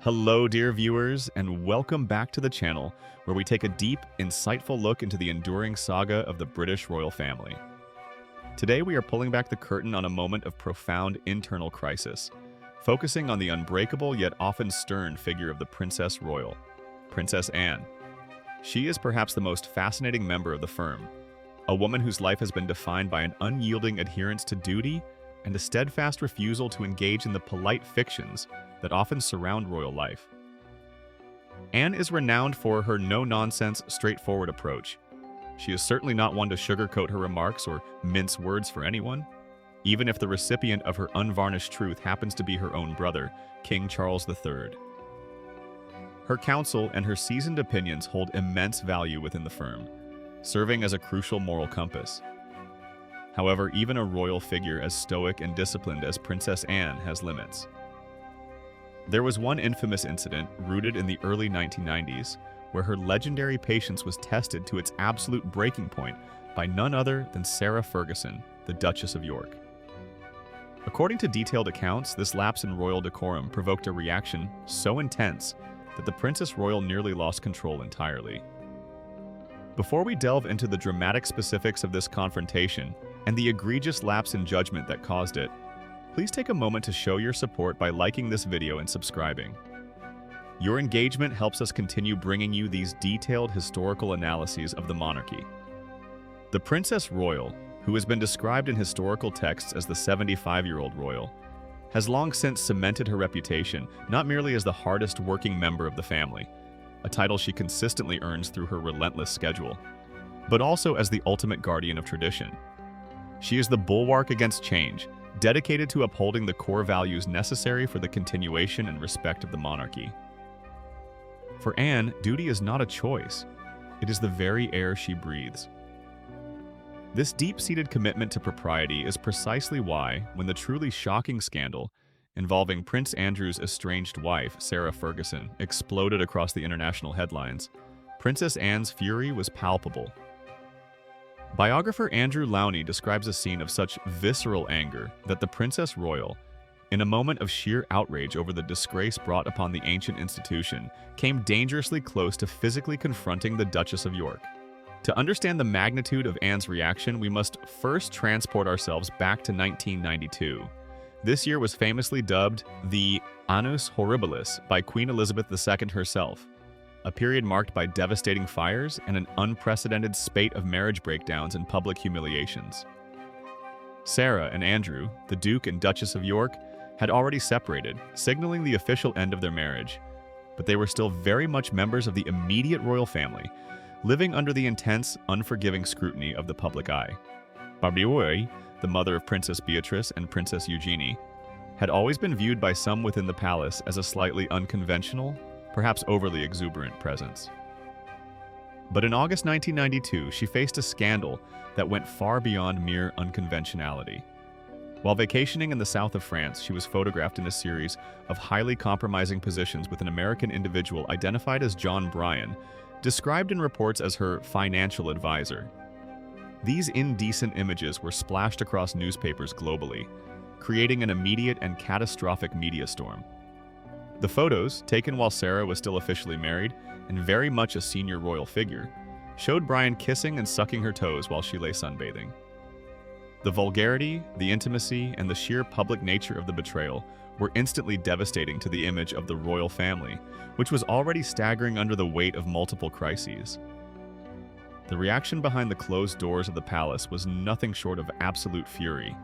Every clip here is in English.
Hello, dear viewers, and welcome back to the channel where we take a deep, insightful look into the enduring saga of the British royal family. Today, we are pulling back the curtain on a moment of profound internal crisis, focusing on the unbreakable yet often stern figure of the Princess Royal, Princess Anne. She is perhaps the most fascinating member of the firm, a woman whose life has been defined by an unyielding adherence to duty and a steadfast refusal to engage in the polite fictions that often surround royal life. Anne is renowned for her no-nonsense, straightforward approach. She is certainly not one to sugarcoat her remarks or mince words for anyone, even if the recipient of her unvarnished truth happens to be her own brother, King Charles III. Her counsel and her seasoned opinions hold immense value within the firm, serving as a crucial moral compass. However, even a royal figure as stoic and disciplined as Princess Anne has limits. There was one infamous incident rooted in the early 1990s where her legendary patience was tested to its absolute breaking point by none other than Sarah Ferguson, the Duchess of York. According to detailed accounts, this lapse in royal decorum provoked a reaction so intense that the Princess Royal nearly lost control entirely. Before we delve into the dramatic specifics of this confrontation and the egregious lapse in judgment that caused it, please take a moment to show your support by liking this video and subscribing. Your engagement helps us continue bringing you these detailed historical analyses of the monarchy. The Princess Royal, who has been described in historical texts as the 75-year-old royal, has long since cemented her reputation not merely as the hardest working member of the family, a title she consistently earns through her relentless schedule, but also as the ultimate guardian of tradition. She is the bulwark against change, dedicated to upholding the core values necessary for the continuation and respect of the monarchy. For Anne, duty is not a choice. It is the very air she breathes. This deep-seated commitment to propriety is precisely why, when the truly shocking scandal involving Prince Andrew's estranged wife, Sarah Ferguson, exploded across the international headlines, Princess Anne's fury was palpable. Biographer Andrew Lowney describes a scene of such visceral anger that the Princess Royal, in a moment of sheer outrage over the disgrace brought upon the ancient institution, came dangerously close to physically confronting the Duchess of York. To understand the magnitude of Anne's reaction, we must first transport ourselves back to 1992. This year was famously dubbed the Annus Horribilis by Queen Elizabeth II herself, a period marked by devastating fires and an unprecedented spate of marriage breakdowns and public humiliations. Sarah and Andrew, the Duke and Duchess of York, had already separated, signaling the official end of their marriage, but they were still very much members of the immediate royal family, living under the intense, unforgiving scrutiny of the public eye. Barbary, the mother of Princess Beatrice and Princess Eugenie, had always been viewed by some within the palace as a slightly unconventional, perhaps overly exuberant presence. But in August 1992, she faced a scandal that went far beyond mere unconventionality. While vacationing in the south of France, she was photographed in a series of highly compromising positions with an American individual identified as John Bryan, described in reports as her financial advisor. These indecent images were splashed across newspapers globally, creating an immediate and catastrophic media storm. The photos, taken while Sarah was still officially married and very much a senior royal figure, showed Bryan kissing and sucking her toes while she lay sunbathing. The vulgarity, the intimacy, and the sheer public nature of the betrayal were instantly devastating to the image of the royal family, which was already staggering under the weight of multiple crises. The reaction behind the closed doors of the palace was nothing short of absolute fury,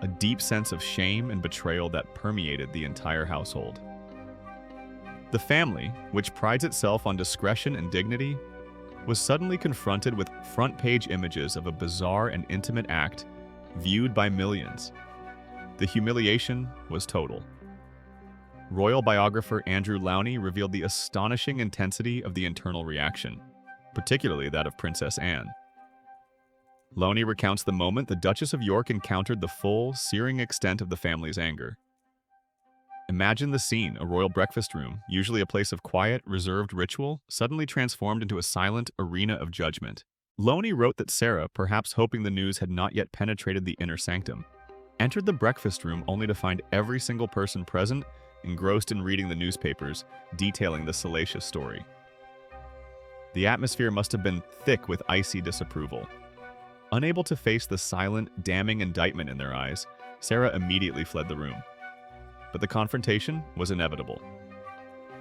a deep sense of shame and betrayal that permeated the entire household. The family, which prides itself on discretion and dignity, was suddenly confronted with front-page images of a bizarre and intimate act viewed by millions. The humiliation was total. Royal biographer Andrew Lowney revealed the astonishing intensity of the internal reaction, particularly that of Princess Anne. Lowney recounts the moment the Duchess of York encountered the full, searing extent of the family's anger. Imagine the scene: a royal breakfast room, usually a place of quiet, reserved ritual, suddenly transformed into a silent arena of judgment. Lowney wrote that Sarah, perhaps hoping the news had not yet penetrated the inner sanctum, entered the breakfast room only to find every single person present engrossed in reading the newspapers detailing the salacious story. The atmosphere must have been thick with icy disapproval. Unable to face the silent, damning indictment in their eyes, Sarah immediately fled the room. But the confrontation was inevitable.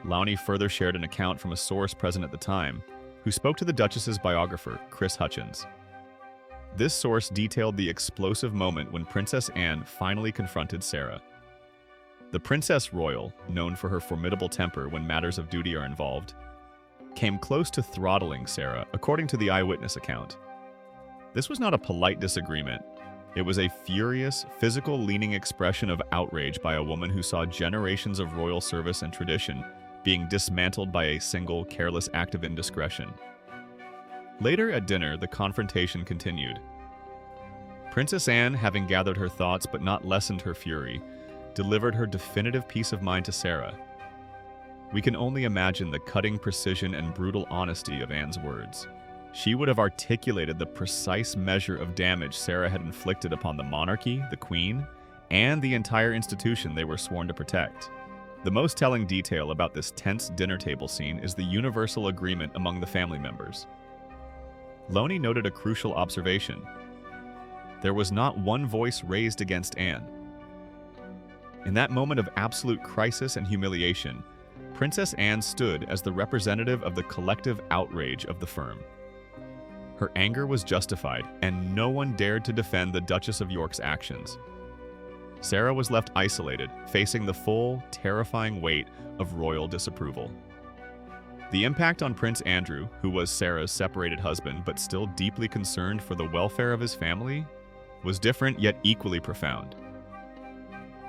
Lowney further shared an account from a source present at the time, who spoke to the Duchess's biographer, Chris Hutchins. This source detailed the explosive moment when Princess Anne finally confronted Sarah. The Princess Royal, known for her formidable temper when matters of duty are involved, came close to throttling Sarah, according to the eyewitness account. This was not a polite disagreement. It was a furious, physical-leaning expression of outrage by a woman who saw generations of royal service and tradition being dismantled by a single, careless act of indiscretion. Later at dinner, the confrontation continued. Princess Anne, having gathered her thoughts but not lessened her fury, delivered her definitive piece of mind to Sarah. We can only imagine the cutting precision and brutal honesty of Anne's words. She would have articulated the precise measure of damage Sarah had inflicted upon the monarchy, the Queen, and the entire institution they were sworn to protect. The most telling detail about this tense dinner table scene is the universal agreement among the family members. Lowney noted a crucial observation. There was not one voice raised against Anne. In that moment of absolute crisis and humiliation, Princess Anne stood as the representative of the collective outrage of the firm. Her anger was justified, and no one dared to defend the Duchess of York's actions. Sarah was left isolated, facing the full, terrifying weight of royal disapproval. The impact on Prince Andrew, who was Sarah's separated husband but still deeply concerned for the welfare of his family, was different yet equally profound.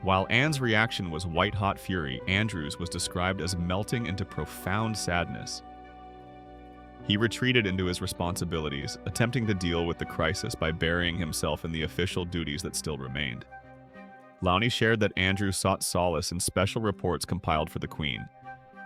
While Anne's reaction was white-hot fury, Andrew's was described as melting into profound sadness. He retreated into his responsibilities, attempting to deal with the crisis by burying himself in the official duties that still remained. Lowney shared that Andrew sought solace in special reports compiled for the Queen,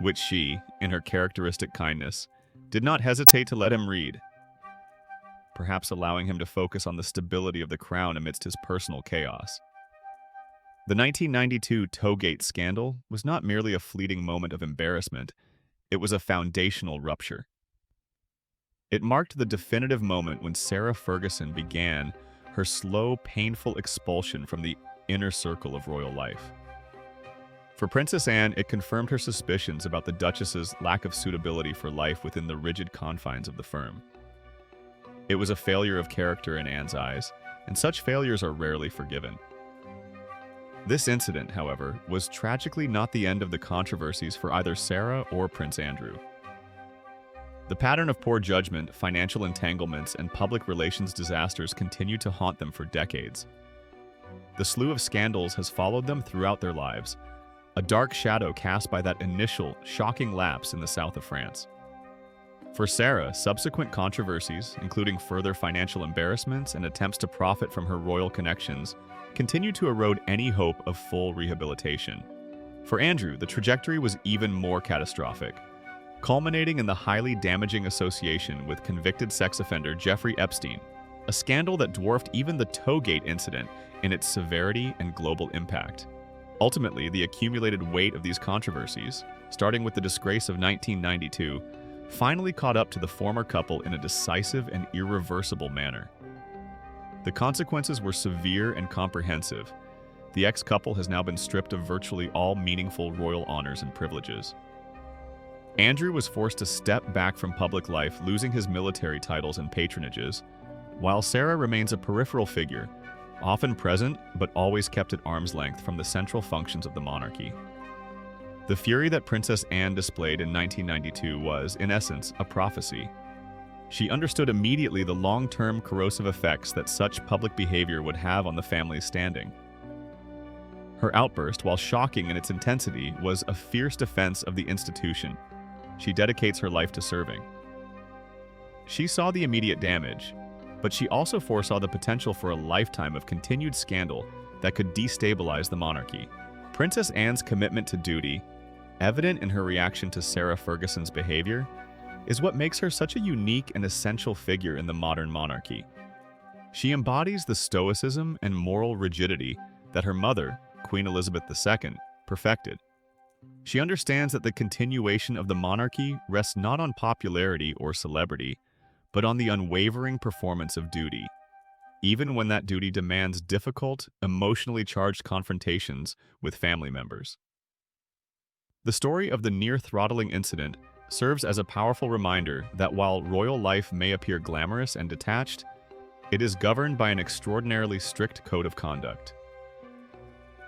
which she, in her characteristic kindness, did not hesitate to let him read, perhaps allowing him to focus on the stability of the crown amidst his personal chaos. The 1992 Toegate scandal was not merely a fleeting moment of embarrassment, it was a foundational rupture. It marked the definitive moment when Sarah Ferguson began her slow, painful expulsion from the inner circle of royal life. For Princess Anne, it confirmed her suspicions about the Duchess's lack of suitability for life within the rigid confines of the firm. It was a failure of character in Anne's eyes, and such failures are rarely forgiven. This incident, however, was tragically not the end of the controversies for either Sarah or Prince Andrew. The pattern of poor judgment, financial entanglements, and public relations disasters continued to haunt them for decades. The slew of scandals has followed them throughout their lives, a dark shadow cast by that initial, shocking lapse in the south of France. For Sarah, subsequent controversies, including further financial embarrassments and attempts to profit from her royal connections, continued to erode any hope of full rehabilitation. For Andrew, the trajectory was even more catastrophic, culminating in the highly damaging association with convicted sex offender Jeffrey Epstein, a scandal that dwarfed even the Toegate incident in its severity and global impact. Ultimately, the accumulated weight of these controversies, starting with the disgrace of 1992, finally caught up to the former couple in a decisive and irreversible manner. The consequences were severe and comprehensive. The ex-couple has now been stripped of virtually all meaningful royal honors and privileges. Andrew was forced to step back from public life, losing his military titles and patronages, while Sarah remains a peripheral figure, often present but always kept at arm's length from the central functions of the monarchy. The fury that Princess Anne displayed in 1992 was, in essence, a prophecy. She understood immediately the long-term corrosive effects that such public behavior would have on the family's standing. Her outburst, while shocking in its intensity, was a fierce defense of the institution she dedicates her life to serving. She saw the immediate damage, but she also foresaw the potential for a lifetime of continued scandal that could destabilize the monarchy. Princess Anne's commitment to duty, evident in her reaction to Sarah Ferguson's behavior, is what makes her such a unique and essential figure in the modern monarchy. She embodies the stoicism and moral rigidity that her mother, Queen Elizabeth II, perfected. She understands that the continuation of the monarchy rests not on popularity or celebrity, but on the unwavering performance of duty, even when that duty demands difficult, emotionally charged confrontations with family members. The story of the near-throttling incident serves as a powerful reminder that while royal life may appear glamorous and detached, it is governed by an extraordinarily strict code of conduct.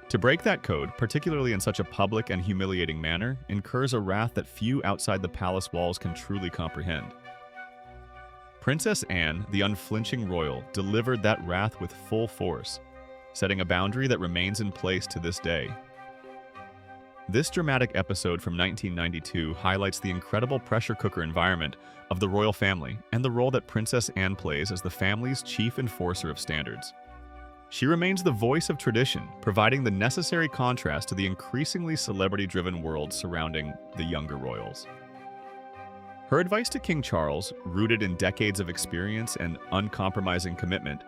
To break that code, particularly in such a public and humiliating manner, incurs a wrath that few outside the palace walls can truly comprehend. Princess Anne, the unflinching royal, delivered that wrath with full force, setting a boundary that remains in place to this day. This dramatic episode from 1992 highlights the incredible pressure cooker environment of the royal family and the role that Princess Anne plays as the family's chief enforcer of standards. She remains the voice of tradition, providing the necessary contrast to the increasingly celebrity-driven world surrounding the younger royals. Her advice to King Charles, rooted in decades of experience and uncompromising commitment,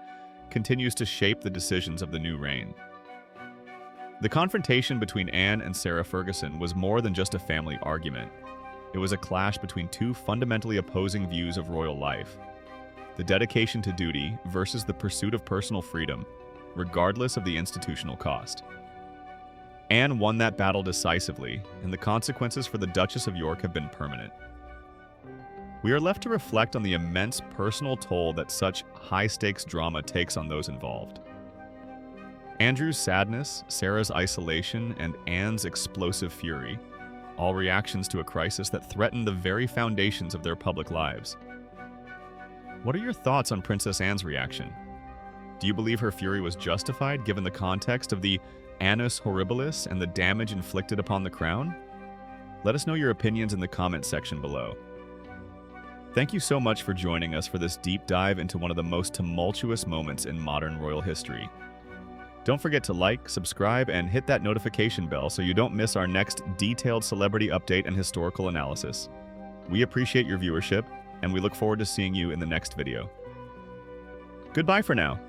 continues to shape the decisions of the new reign. The confrontation between Anne and Sarah Ferguson was more than just a family argument. It was a clash between two fundamentally opposing views of royal life: the dedication to duty versus the pursuit of personal freedom, regardless of the institutional cost. Anne won that battle decisively, and the consequences for the Duchess of York have been permanent. We are left to reflect on the immense personal toll that such high-stakes drama takes on those involved. Andrew's sadness, Sarah's isolation, and Anne's explosive fury, all reactions to a crisis that threatened the very foundations of their public lives. What are your thoughts on Princess Anne's reaction? Do you believe her fury was justified given the context of the annus horribilis and the damage inflicted upon the crown? Let us know your opinions in the comment section below. Thank you so much for joining us for this deep dive into one of the most tumultuous moments in modern royal history. Don't forget to like, subscribe, and hit that notification bell so you don't miss our next detailed celebrity update and historical analysis. We appreciate your viewership, and we look forward to seeing you in the next video. Goodbye for now.